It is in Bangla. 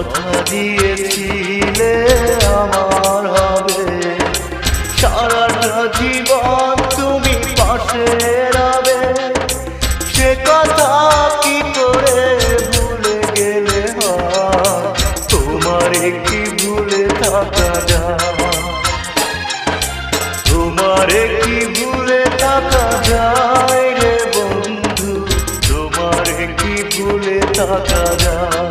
কথা দিয়েছিলে আমার হবে, সারাটা জীবন তুমি পাশে রবে। সে কথা কি করে ভুলে গেলে হয়, তোমারে কি ভুলে থাকা যায়, তোমারে কি ভুলে থাকা যায় রে বন্ধু, তোমারে কি ভুলে থাকা যায়।